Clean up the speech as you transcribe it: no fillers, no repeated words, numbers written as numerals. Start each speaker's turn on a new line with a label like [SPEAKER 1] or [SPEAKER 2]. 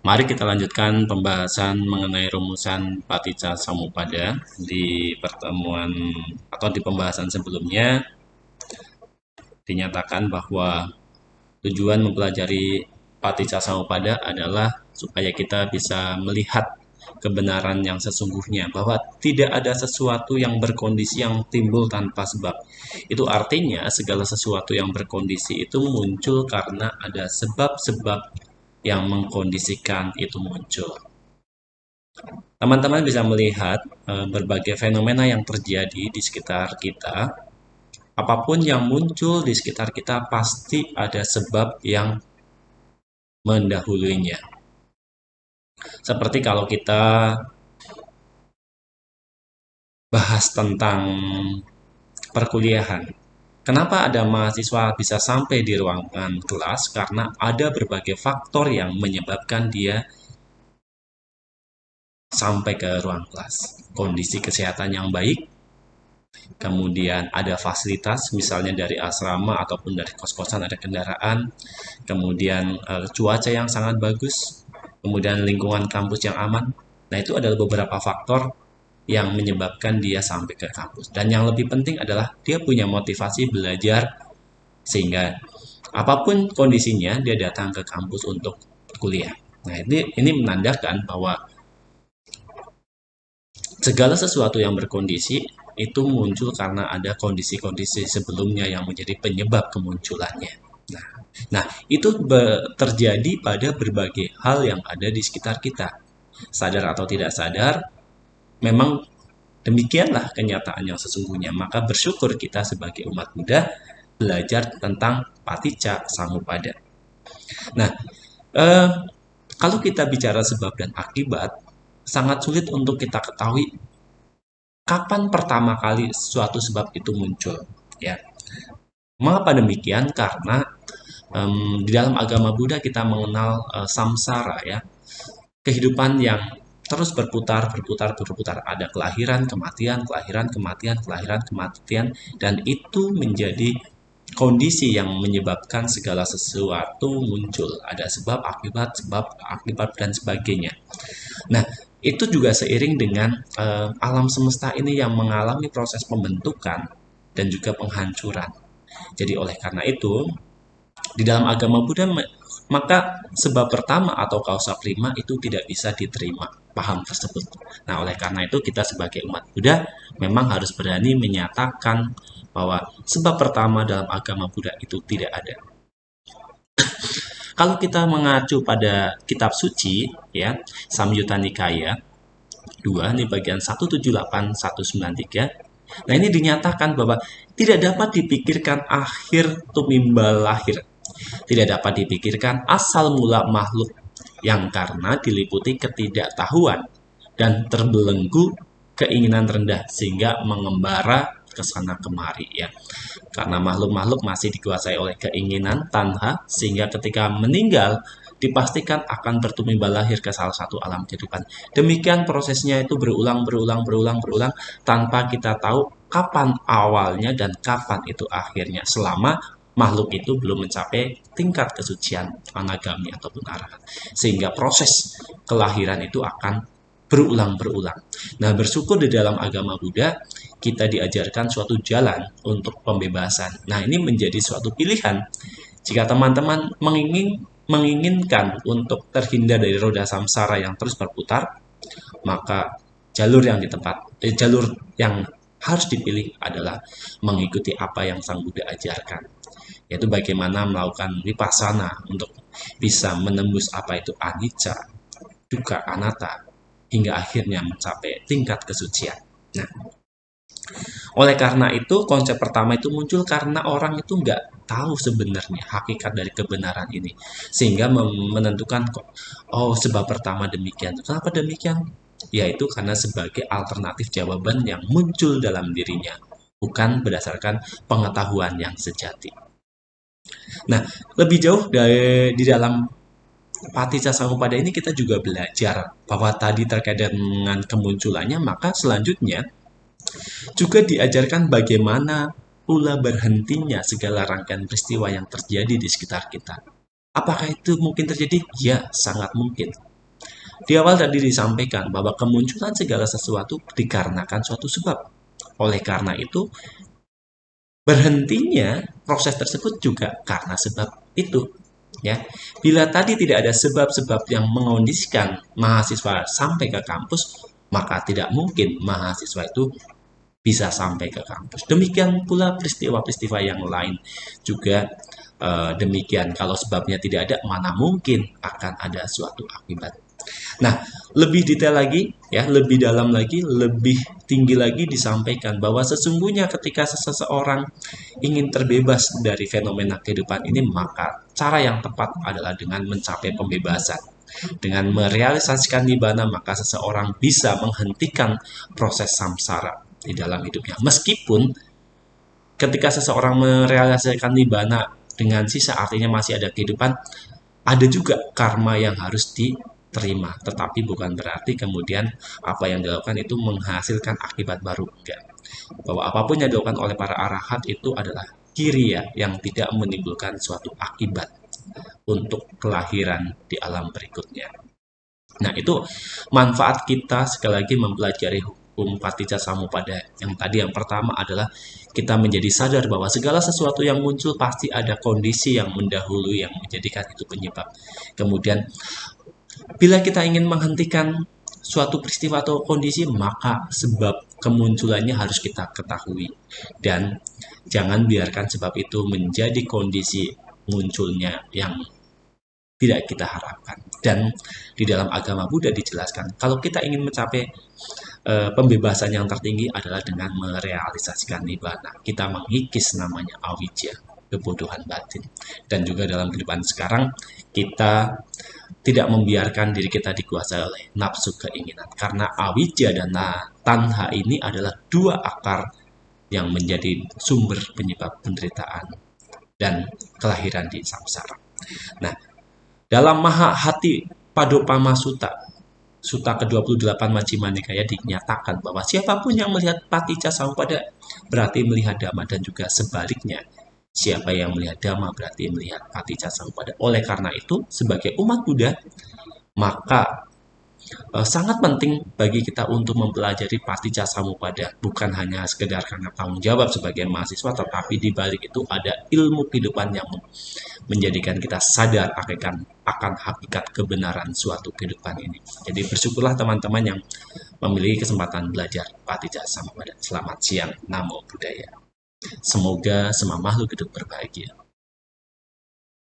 [SPEAKER 1] Mari kita lanjutkan pembahasan mengenai rumusan Paticca Samuppada di pertemuan atau di pembahasan sebelumnya dinyatakan bahwa tujuan mempelajari Paticca Samuppada adalah supaya kita bisa melihat kebenaran yang sesungguhnya bahwa tidak ada sesuatu yang berkondisi yang timbul tanpa sebab. Itu artinya segala sesuatu yang berkondisi itu muncul karena ada sebab-sebab yang mengkondisikan itu muncul. Teman-teman bisa melihat berbagai fenomena yang terjadi di sekitar kita. Apapun yang muncul di sekitar kita pasti ada sebab yang mendahulunya. Seperti kalau kita bahas tentang perkuliahan. Kenapa ada mahasiswa bisa sampai di ruangan kelas? Karena ada berbagai faktor yang menyebabkan dia sampai ke ruang kelas. Kondisi kesehatan yang baik, kemudian ada fasilitas, misalnya dari asrama ataupun dari kos-kosan ada kendaraan, kemudian cuaca yang sangat bagus, kemudian lingkungan kampus yang aman. Nah, itu adalah beberapa faktor yang menyebabkan dia sampai ke kampus. Dan yang lebih penting adalah dia punya motivasi belajar sehingga apapun kondisinya dia datang ke kampus untuk kuliah. Nah, ini menandakan bahwa segala sesuatu yang berkondisi itu muncul karena ada kondisi-kondisi sebelumnya yang menjadi penyebab kemunculannya. Nah, itu terjadi pada berbagai hal yang ada di sekitar kita. Sadar atau tidak sadar, memang demikianlah kenyataan yang sesungguhnya. Maka bersyukur kita sebagai umat Buddha belajar tentang Paticca Samuppada. Nah, eh, kalau kita bicara sebab dan akibat, sangat sulit untuk kita ketahui kapan pertama kali suatu sebab itu muncul. Ya, mengapa demikian? Karena di dalam agama Buddha kita mengenal samsara, ya, kehidupan yang terus berputar, berputar, berputar. Ada kelahiran, kematian, kelahiran, kematian, kelahiran, kematian, dan itu menjadi kondisi yang menyebabkan segala sesuatu muncul. Ada sebab, akibat, dan sebagainya. Nah, itu juga seiring dengan alam semesta ini yang mengalami proses pembentukan dan juga penghancuran. Jadi oleh karena itu, di dalam agama Buddha, maka sebab pertama atau kausa prima itu tidak bisa diterima paham tersebut. Nah, oleh karena itu kita sebagai umat Buddha memang harus berani menyatakan bahwa sebab pertama dalam agama Buddha itu tidak ada. Kalau kita mengacu pada kitab suci, ya, Samyutta Nikaya 2, ini bagian 178 193. Nah, ini dinyatakan bahwa tidak dapat dipikirkan akhir tumimbal lahir. Tidak dapat dipikirkan asal mula makhluk yang karena diliputi ketidaktahuan dan terbelenggu keinginan rendah sehingga mengembara ke sana kemari, ya. Karena makhluk-makhluk masih dikuasai oleh keinginan tanha sehingga ketika meninggal dipastikan akan bertumbal lahir ke salah satu alam kehidupan. Demikian prosesnya itu berulang tanpa kita tahu kapan awalnya dan kapan itu akhirnya selama makhluk itu belum mencapai tingkat kesucian anagami ataupun arahat. Sehingga proses kelahiran itu akan berulang. Nah, bersyukur di dalam agama Buddha kita diajarkan suatu jalan untuk pembebasan. Nah, ini menjadi suatu pilihan. Jika teman-teman menginginkan untuk terhindar dari roda samsara yang terus berputar, maka jalur yang harus dipilih adalah mengikuti apa yang Sang Buddha ajarkan, yaitu bagaimana melakukan vipassana untuk bisa menembus apa itu anicca, dukkha, anatta, hingga akhirnya mencapai tingkat kesucian. Nah, oleh karena itu, konsep pertama itu muncul karena orang itu nggak tahu sebenarnya hakikat dari kebenaran ini. Sehingga menentukan, oh sebab pertama demikian. Kenapa demikian? Yaitu karena sebagai alternatif jawaban yang muncul dalam dirinya. Bukan berdasarkan pengetahuan yang sejati. Nah, lebih jauh di dalam Paticca Samuppada ini kita juga belajar bahwa tadi terkait dengan kemunculannya, maka selanjutnya juga diajarkan bagaimana pula berhentinya segala rangkaian peristiwa yang terjadi di sekitar kita. Apakah itu mungkin terjadi? Ya, sangat mungkin. Di awal tadi disampaikan bahwa kemunculan segala sesuatu dikarenakan suatu sebab. Oleh karena itu, berhentinya proses tersebut juga karena sebab itu. Ya, bila tadi tidak ada sebab-sebab yang mengondisikan mahasiswa sampai ke kampus, maka tidak mungkin mahasiswa itu bisa sampai ke kampus. Demikian pula peristiwa-peristiwa yang lain juga demikian. Kalau sebabnya tidak ada, mana mungkin akan ada suatu akibat. Nah, lebih detail lagi, ya, lebih dalam lagi, lebih tinggi lagi disampaikan bahwa sesungguhnya ketika seseorang ingin terbebas dari fenomena kehidupan ini, maka cara yang tepat adalah dengan mencapai pembebasan. Dengan merealisasikan nibbana, maka seseorang bisa menghentikan proses samsara di dalam hidupnya. Meskipun ketika seseorang merealisasikan nibbana dengan sisa, artinya masih ada kehidupan, ada juga karma yang harus diterima. Tetapi bukan berarti kemudian apa yang dilakukan itu menghasilkan akibat baru. Enggak. Bahwa apapun yang dilakukan oleh para arahat itu adalah kiriya yang tidak menimbulkan suatu akibat untuk kelahiran di alam berikutnya. Nah, itu manfaat kita sekali lagi mempelajari hukum Paticca Samuppada. Yang tadi yang pertama adalah kita menjadi sadar bahwa segala sesuatu yang muncul pasti ada kondisi yang mendahului yang menjadikan itu penyebab. Kemudian, bila kita ingin menghentikan suatu peristiwa atau kondisi, maka sebab kemunculannya harus kita ketahui. Dan jangan biarkan sebab itu menjadi kondisi munculnya yang tidak kita harapkan. Dan di dalam agama Buddha dijelaskan, kalau kita ingin mencapai pembebasan yang tertinggi adalah dengan merealisasikan nibbana. Kita mengikis namanya awijja, kebodohan batin. Dan juga dalam kehidupan sekarang, kita tidak membiarkan diri kita dikuasai oleh nafsu keinginan. Karena awijja dan tanha ini adalah dua akar yang menjadi sumber penyebab penderitaan dan kelahiran di samsara. Nah, dalam Mahahati Padopama Sutta, Sutta ke-28 Majjhima Nikaya dinyatakan bahwa siapapun yang melihat Paticca Samuppada berarti melihat Dhamma, dan juga sebaliknya. Siapa yang melihat Dhamma berarti melihat Paticca Samuppada. Oleh karena itu, sebagai umat Buddha, maka sangat penting bagi kita untuk mempelajari Paticca Samuppada, bukan hanya sekedar karena tanggung jawab sebagai mahasiswa, tetapi di balik itu ada ilmu kehidupan yang menjadikan kita sadar akan hakikat kebenaran suatu kehidupan ini. Jadi bersyukurlah teman-teman yang memiliki kesempatan belajar Paticca Samuppada. Selamat siang, Namo Buddhaya. Semoga semua makhluk hidup berbahagia.